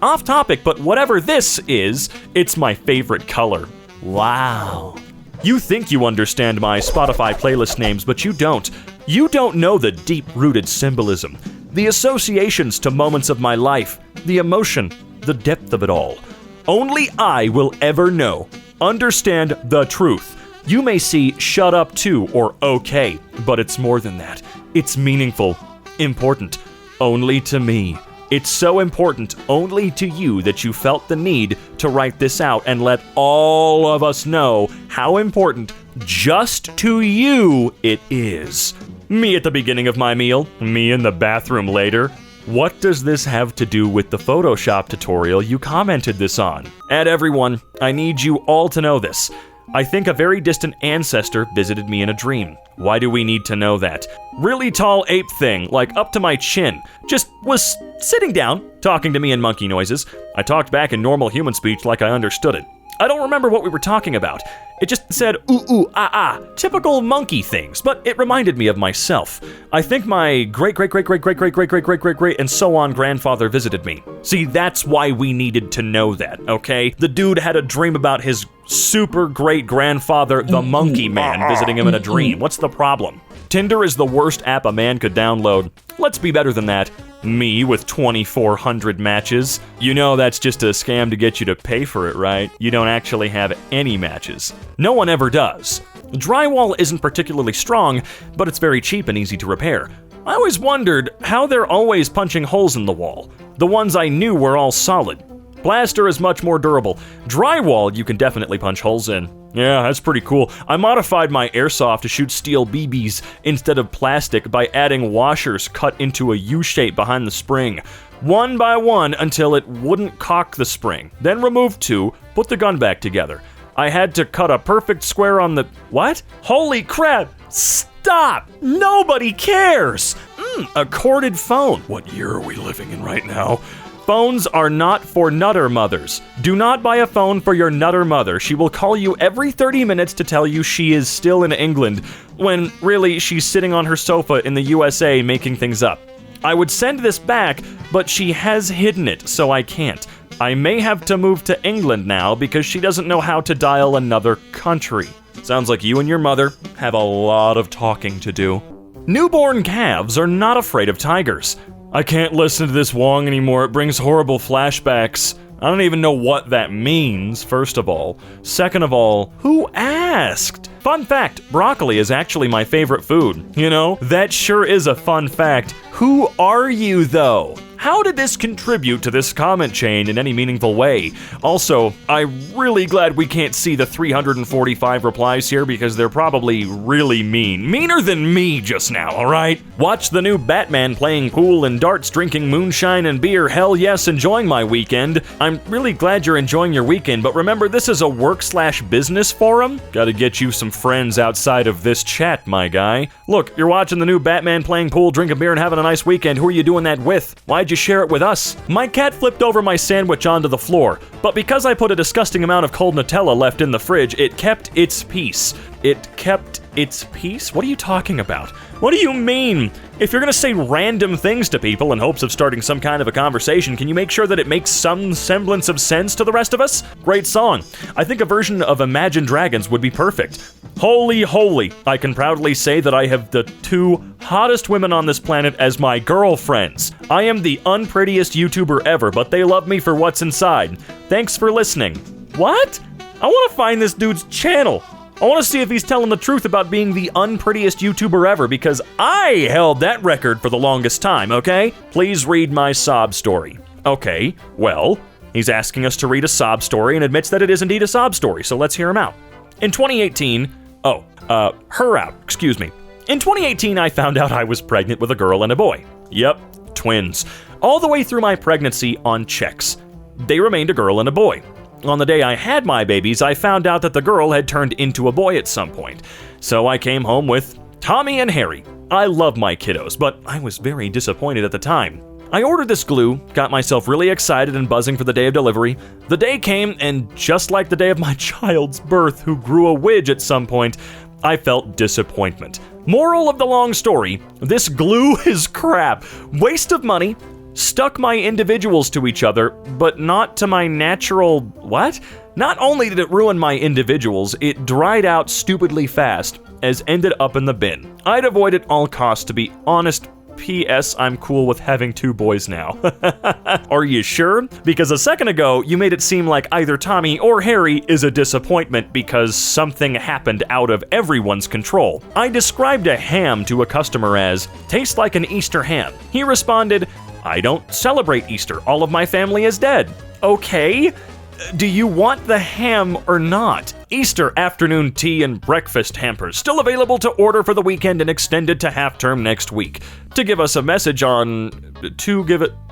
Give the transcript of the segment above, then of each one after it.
Off topic, but whatever this is, it's my favorite color. Wow. You think you understand my Spotify playlist names, but you don't. You don't know the deep-rooted symbolism, the associations to moments of my life, the emotion, the depth of it all. Only I will ever know. Understand the truth. You may see shut up to or okay, but it's more than that. It's meaningful, important, only to me. It's so important only to you that you felt the need to write this out and let all of us know how important just to you it is. Me at the beginning of my meal, me in the bathroom later. What does this have to do with the Photoshop tutorial you commented this on? And everyone, I need you all to know this. I think a very distant ancestor visited me in a dream. Why do we need to know that? Really tall ape thing, like up to my chin, just was sitting down, talking to me in monkey noises. I talked back in normal human speech like I understood it. I don't remember what we were talking about. It just said ooh ooh ah ah, typical monkey things, but it reminded me of myself. I think my great and so on grandfather visited me. See, that's why we needed to know that, okay? The dude had a dream about his super great grandfather, the monkey man, visiting him in a dream. What's the problem? Tinder is the worst app a man could download. Let's be better than that. Me with 2,400 matches. You know that's just a scam to get you to pay for it, right? You don't actually have any matches. No one ever does. Drywall isn't particularly strong, but it's very cheap and easy to repair. I always wondered how they're always punching holes in the wall. The ones I knew were all solid. Plaster is much more durable. Drywall you can definitely punch holes in. Yeah, that's pretty cool. I modified my airsoft to shoot steel BBs instead of plastic by adding washers cut into a U-shape behind the spring, one by one until it wouldn't cock the spring. Then remove two, put the gun back together. I had to cut a perfect square on the... What? Holy crap! Stop! Nobody cares! A corded phone. What year are we living in right now? Phones are not for nutter mothers. Do not buy a phone for your nutter mother. She will call you every 30 minutes to tell you she is still in England, when really she's sitting on her sofa in the USA making things up. I would send this back, but she has hidden it, so I can't. I may have to move to England now because she doesn't know how to dial another country. Sounds like you and your mother have a lot of talking to do. Newborn calves are not afraid of tigers. I can't listen to this Wong anymore, it brings horrible flashbacks. I don't even know what that means, first of all. Second of all, who asked? Fun fact, broccoli is actually my favorite food. You know, that sure is a fun fact. Who are you, though? How did this contribute to this comment chain in any meaningful way? Also, I'm really glad we can't see the 345 replies here because they're probably really mean. Meaner than me just now, alright? Watch the new Batman playing pool and darts, drinking moonshine and beer. Hell yes, enjoying my weekend. I'm really glad you're enjoying your weekend, but remember, this is a work/business forum. Gotta get you some friends outside of this chat, my guy. Look, you're watching the new Batman playing pool, drinking beer, and having a nice weekend. Who are you doing that with? Why'd you share it with us? My cat flipped over my sandwich onto the floor, but because I put a disgusting amount of cold Nutella left in the fridge, it kept its peace. It kept its peace? What are you talking about? What do you mean? If you're gonna say random things to people in hopes of starting some kind of a conversation, can you make sure that it makes some semblance of sense to the rest of us? Great song. I think a version of Imagine Dragons would be perfect. Holy, holy, I can proudly say that I have the two hottest women on this planet as my girlfriends. I am the unprettiest YouTuber ever, but they love me for what's inside. Thanks for listening. What? I want to find this dude's channel. I want to see if he's telling the truth about being the unprettiest YouTuber ever, because I held that record for the longest time, okay? Please read my sob story. Okay, well, he's asking us to read a sob story and admits that it is indeed a sob story, so let's hear him out. In 2018, In 2018, I found out I was pregnant with a girl and a boy. Yep, twins. All the way through my pregnancy on checks. They remained a girl and a boy. On the day I had my babies, I found out that the girl had turned into a boy at some point. So I came home with Tommy and Harry. I love my kiddos, but I was very disappointed at the time. I ordered this glue, got myself really excited and buzzing for the day of delivery. The day came, and just like the day of my child's birth, who grew a widge at some point, I felt disappointment. Moral of the long story, this glue is crap. Waste of money, stuck my individuals to each other, but not to my natural... What? Not only did it ruin my individuals, it dried out stupidly fast, as ended up in the bin. I'd avoid at all costs, to be honest. P.S. I'm cool with having 2 boys now. Are you sure? Because a second ago, you made it seem like either Tommy or Harry is a disappointment because something happened out of everyone's control. I described a ham to a customer as, tastes like an Easter ham. He responded, I don't celebrate Easter. All of my family is dead. Okay. Do you want the ham or not? Easter afternoon tea and breakfast hampers still available to order for the weekend and extended to half-term next week. To give us a message on...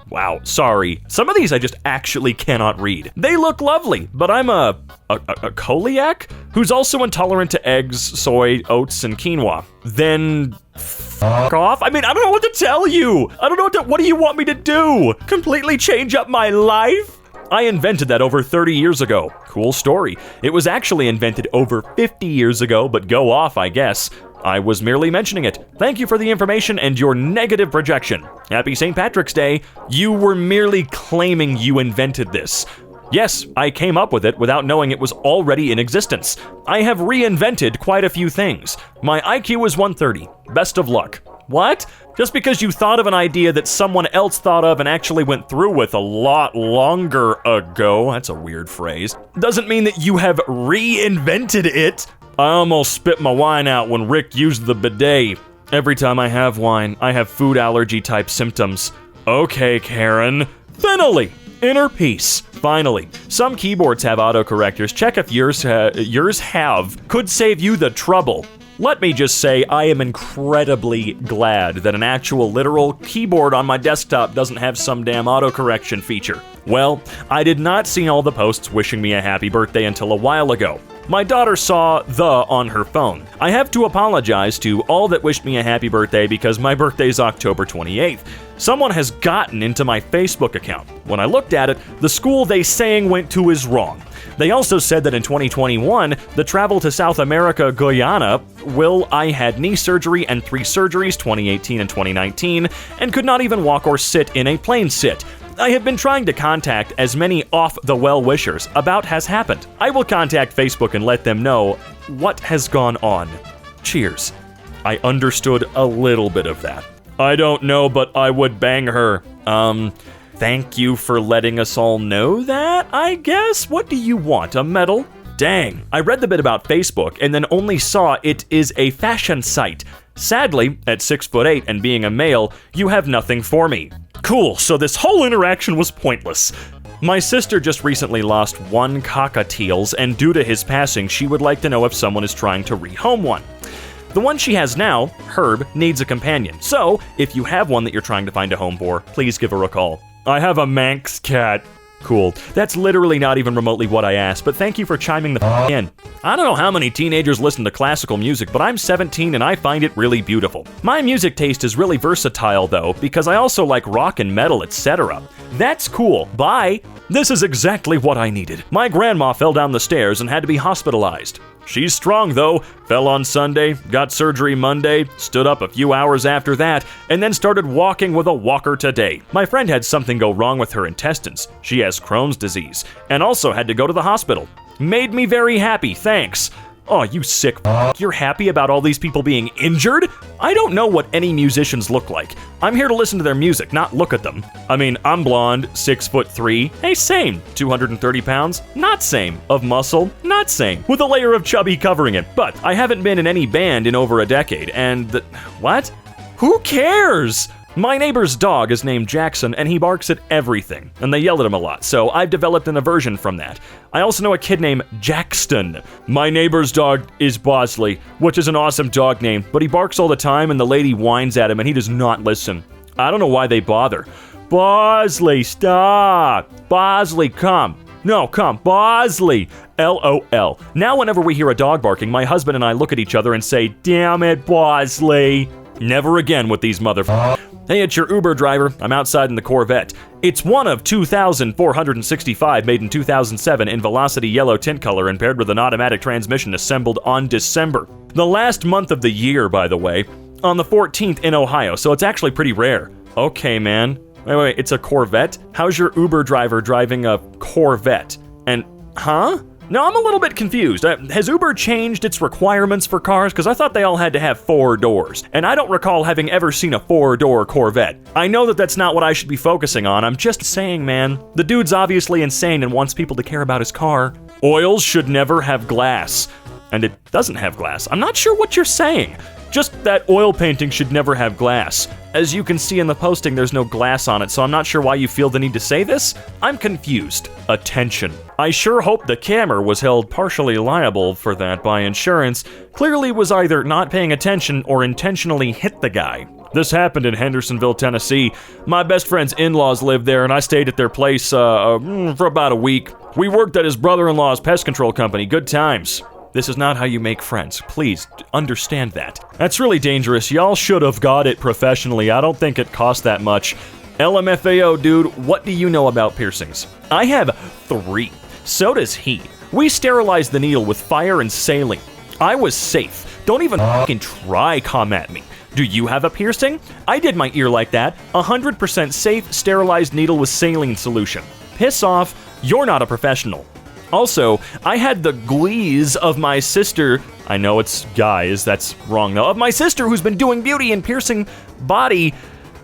Wow, sorry. Some of these I just actually cannot read. They look lovely, but I'm a celiac who's also intolerant to eggs, soy, oats, and quinoa. Then... F*** off? I mean, I don't know what to tell you. I don't know what do you want me to do? Completely change up my life? I invented that over 30 years ago. Cool story. It was actually invented over 50 years ago, but go off, I guess. I was merely mentioning it. Thank you for the information and your negative projection. Happy St. Patrick's Day. You were merely claiming you invented this. Yes, I came up with it without knowing it was already in existence. I have reinvented quite a few things. My IQ is 130. Best of luck. What? Just because you thought of an idea that someone else thought of and actually went through with a lot longer ago, that's a weird phrase, doesn't mean that you have reinvented it. I almost spit my wine out when Rick used the bidet. Every time I have wine, I have food allergy type symptoms. Okay, Karen. Finally! Inner peace. Finally. Some keyboards have autocorrectors. Check if yours have. Could save you the trouble. Let me just say I am incredibly glad that an actual literal keyboard on my desktop doesn't have some damn autocorrection feature. Well, I did not see all the posts wishing me a happy birthday until a while ago. My daughter saw the on her phone. I have to apologize to all that wished me a happy birthday because my birthday's October 28th. Someone has gotten into my Facebook account. When I looked at it, the school they saying went to is wrong. They also said that in 2021, the travel to South America, Guyana, I had knee surgery and 3 surgeries, 2018 and 2019, and could not even walk or sit in a plane sit. I have been trying to contact as many off-the-well-wishers about has happened. I will contact Facebook and let them know what has gone on. Cheers. I understood a little bit of that. I don't know, but I would bang her. Thank you for letting us all know that, I guess? What do you want, a medal? Dang, I read the bit about Facebook and then only saw it is a fashion site. Sadly, at 6'8" and being a male, you have nothing for me. Cool, so this whole interaction was pointless. My sister just recently lost 1 cockatiels, and due to his passing, she would like to know if someone is trying to rehome one. The one she has now, Herb, needs a companion, so if you have one that you're trying to find a home for, please give her a call. I have a Manx cat. Cool. That's literally not even remotely what I asked, but thank you for chiming the in. I don't know how many teenagers listen to classical music, but I'm 17 and I find it really beautiful. My music taste is really versatile though, because I also like rock and metal, etc. That's cool. Bye. This is exactly what I needed. My grandma fell down the stairs and had to be hospitalized. She's strong though, fell on Sunday, got surgery Monday, stood up a few hours after that, and then started walking with a walker today. My friend had something go wrong with her intestines. She has Crohn's disease, and also had to go to the hospital. Made me very happy, thanks. Oh, you sick f***. You're happy about all these people being injured? I don't know what any musicians look like. I'm here to listen to their music, not look at them. I mean, I'm blonde, 6'3". Hey, same. 230 pounds? Not same. Of muscle? Not same. With a layer of chubby covering it. But I haven't been in any band in over a decade, and what? Who cares? My neighbor's dog is named Jackson, and he barks at everything, and they yell at him a lot, so I've developed an aversion from that. I also know a kid named Jackston. My neighbor's dog is Bosley, which is an awesome dog name, but he barks all the time, and the lady whines at him, and he does not listen. I don't know why they bother. Bosley, stop! Bosley, come! No, come, Bosley! LOL. Now whenever we hear a dog barking, my husband and I look at each other and say, damn it, Bosley! Never again with these motherfuckers. Hey, it's your Uber driver. I'm outside in the Corvette. It's one of 2,465 made in 2007 in Velocity yellow tint color and paired with an automatic transmission assembled on December. The last month of the year, by the way, on the 14th in Ohio, so it's actually pretty rare. Okay, man. Wait, it's a Corvette? How's your Uber driver driving a Corvette? And, huh? No, I'm a little bit confused. Has Uber changed its requirements for cars? Because I thought they all had to have 4 doors. And I don't recall having ever seen a 4-door Corvette. I know that that's not what I should be focusing on. I'm just saying, man. The dude's obviously insane and wants people to care about his car. Oils should never have glass. And it doesn't have glass. I'm not sure what you're saying. Just that oil painting should never have glass. As you can see in the posting, there's no glass on it, so I'm not sure why you feel the need to say this. I'm confused. Attention. I sure hope the camera was held partially liable for that by insurance. Clearly was either not paying attention or intentionally hit the guy. This happened in Hendersonville, Tennessee. My best friend's in-laws lived there, and I stayed at their place for about a week. We worked at his brother-in-law's pest control company. Good times. This is not how you make friends. Please, understand that. That's really dangerous. Y'all should have got it professionally. I don't think it cost that much. LMFAO, dude, what do you know about piercings? I have 3. So does he. We sterilized the needle with fire and saline. I was safe. Don't even fucking try come at me. Do you have a piercing? I did my ear like that. 100% safe, sterilized needle with saline solution. Piss off. You're not a professional. Also, I had the glees of my sister, I know it's guys, that's wrong though, of my sister who's been doing beauty and piercing body,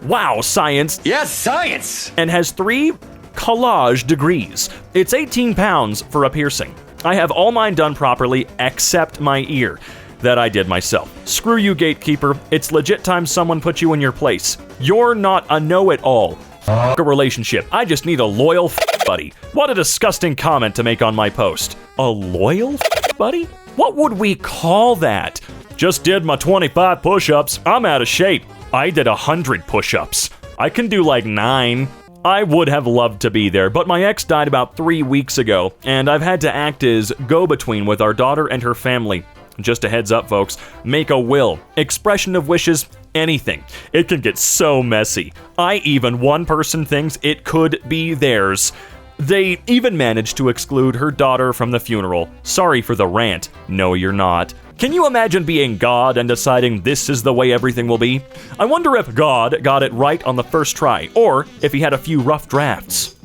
wow, science. Yes, science! And has 3 collage degrees. It's 18 pounds for a piercing. I have all mine done properly except my ear. That I did myself. Screw you, gatekeeper. It's legit time someone put you in your place. You're not a know-it-all. A relationship. I just need a loyal buddy. What a disgusting comment to make on my post. A loyal buddy? What would we call that? Just did my 25 push-ups. I'm out of shape. I did 100 push-ups. I can do like 9. I would have loved to be there, but my ex died about 3 weeks ago, and I've had to act as go-between with our daughter and her family. Just a heads up, folks. Make a will. Expression of wishes. Anything. It can get so messy. One person thinks it could be theirs. They even managed to exclude her daughter from the funeral. Sorry for the rant. No, you're not. Can you imagine being God and deciding this is the way everything will be? I wonder if God got it right on the first try, or if he had a few rough drafts.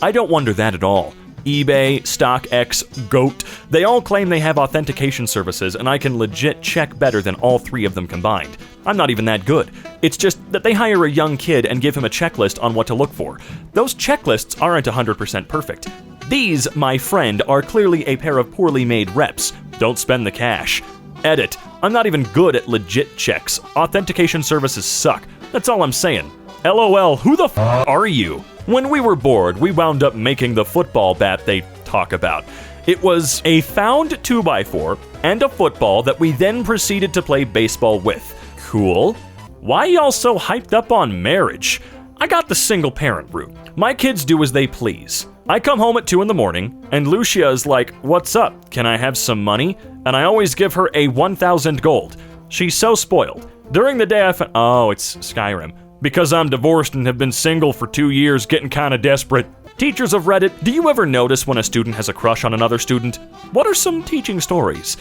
I don't wonder that at all. eBay, StockX, Goat, they all claim they have authentication services, and I can legit check better than all 3 of them combined. I'm not even that good. It's just that they hire a young kid and give him a checklist on what to look for. Those checklists aren't 100% perfect. These, my friend, are clearly a pair of poorly made reps. Don't spend the cash. Edit. I'm not even good at legit checks. Authentication services suck. That's all I'm saying. LOL, who the f are you? When we were bored, we wound up making the football bat they talk about. It was a found 2x4 and a football that we then proceeded to play baseball with. Cool. Why y'all so hyped up on marriage? I got the single parent route. My kids do as they please. I come home at 2 in the morning, and Lucia is like, "What's up? Can I have some money?" And I always give her a 1,000 gold. She's so spoiled. During the day oh, it's Skyrim. Because I'm divorced and have been single for 2 years, getting kinda desperate. Teachers of Reddit, do you ever notice when a student has a crush on another student? What are some teaching stories?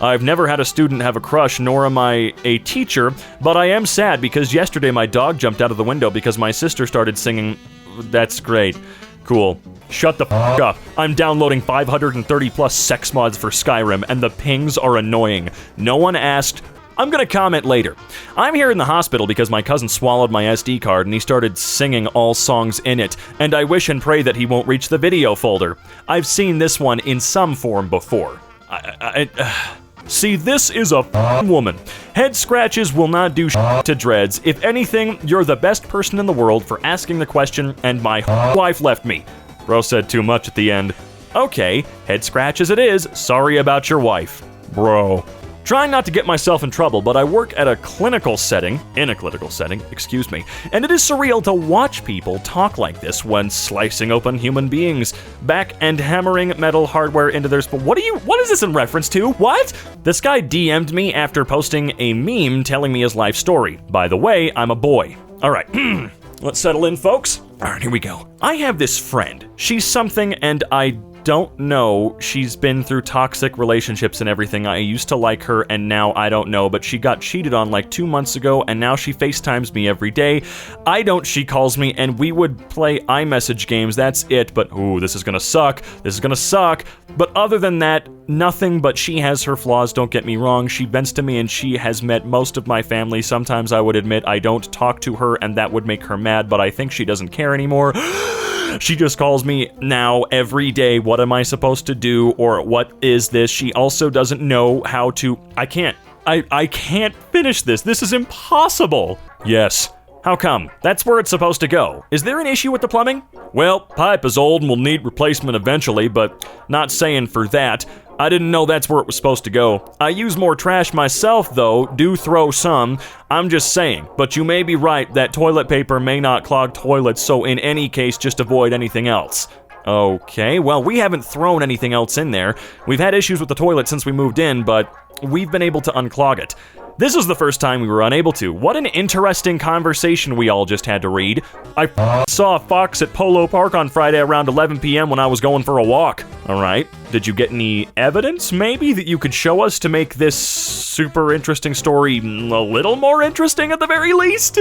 I've never had a student have a crush, nor am I a teacher, but I am sad because yesterday my dog jumped out of the window because my sister started singing. That's great. Cool. Shut the f*** up. I'm downloading 530 plus sex mods for Skyrim, and the pings are annoying. No one asked. I'm gonna comment later. I'm here in the hospital because my cousin swallowed my SD card and he started singing all songs in it, and I wish and pray that he won't reach the video folder. I've seen this one in some form before. See, this is a woman. Head scratches will not do to dreads. If anything, you're the best person in the world for asking the question, and my wife left me. Bro said too much at the end. Okay, head scratches it is. Sorry about your wife. Bro. Trying not to get myself in trouble, but I work at in a clinical setting, and it is surreal to watch people talk like this when slicing open human beings, back and hammering metal hardware into their what is this in reference to? What? This guy DM'd me after posting a meme telling me his life story. By the way, I'm a boy. Alright, let's settle in, folks. Alright, here we go. I have this friend. She's something, and I don't know. She's been through toxic relationships and everything. I used to like her, and now I don't know, but she got cheated on like 2 months ago, and now she FaceTimes me every day. I don't, she calls me, and we would play iMessage games, that's it, but ooh, this is gonna suck. This is gonna suck. But other than that, nothing, but she has her flaws, don't get me wrong. She vents to me, and she has met most of my family. Sometimes I would admit I don't talk to her, and that would make her mad, but I think she doesn't care anymore. She just calls me now every day. What am I supposed to do? Or what is this? She also doesn't know how to... I can't finish this. This is impossible. Yes. How come? That's where it's supposed to go. Is there an issue with the plumbing? Well, pipe is old and will need replacement eventually, but not saying for that. I didn't know that's where it was supposed to go. I use more trash myself, though, do throw some. I'm just saying, but you may be right that toilet paper may not clog toilets, so in any case, just avoid anything else. Okay, well, we haven't thrown anything else in there. We've had issues with the toilet since we moved in, but we've been able to unclog it. This is the first time we were unable to. What an interesting conversation we all just had to read. I saw a fox at Polo Park on Friday around 11 p.m. when I was going for a walk. Alright, did you get any evidence, maybe, that you could show us to make this super interesting story a little more interesting at the very least?